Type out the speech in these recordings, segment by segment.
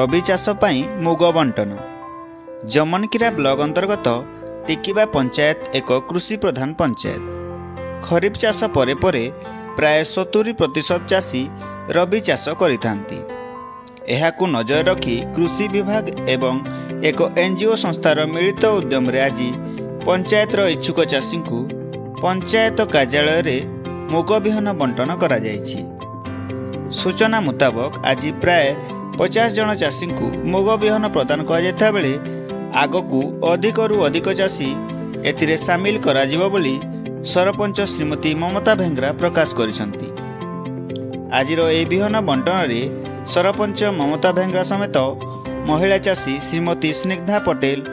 रबी चाष पाई मुग बंटन। जमनकीरा ब्लॉक अंतर्गत टिकिबा पंचायत एक कृषि प्रधान पंचायत। खरीफ चाष परे परे प्राय 70% चाषी रबी चाष करिथांती। एहाकु नजर रखी कृषि विभाग एवं एक एनजीओ संस्थार मिलित उद्यम रे आज पंचायतर इच्छुक चाषी को पंचायत कार्यालय रे मुग बिहन बंटन करा जायछि। सूचना मुताबक आज प्राय 50 जन चाषी को मुग बिहन प्रदान करा जायता बेले आगकू अधिकरू अधिक चाषी एथिरे सामिल करा जिवो बोली सरपंच श्रीमती ममता भेंगरा प्रकाश करिसंती। आजिर ए बिहन बंटन रे सरपंच ममता भेंगरा समेत महिला चाषी श्रीमती स्निग्धा पटेल,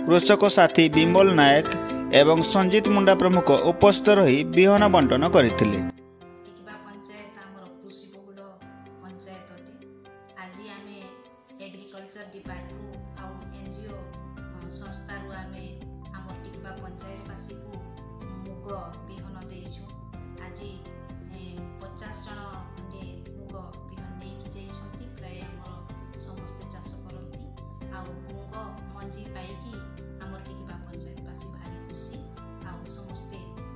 कृषक साथी बिमल नायक एवं संजीत मुंडा प्रमुख उपस्थित रही बिहन बंटन करथिले। टिकिबा पंचायत हमर कृषि बहुल पंचायत अटे। आज आमे एग्रीकल्चर डिपार्टमेंट आउ एनजीओ संस्था रु आमे हमर टिकिबा पंचायत वासी को मुग बिहन देइछु। आज 50 जन खंडे मुग बिहन नेकी जाइछंती। प्राय हमर समस्त चाष करंती आउ मुग मंजी पाइकी हमर टिकिबा पंचायत वासी भारी खुशी आउ समस्त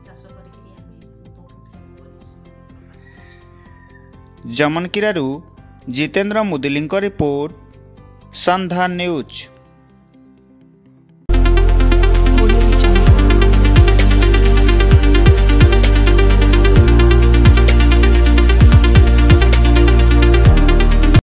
चाष करिकरी आमे उपकृत हेबु बोली प्रकाश करछु। जमनकीरारू जितेंद्र मुदलिंग रिपोर्ट संधान न्यूज।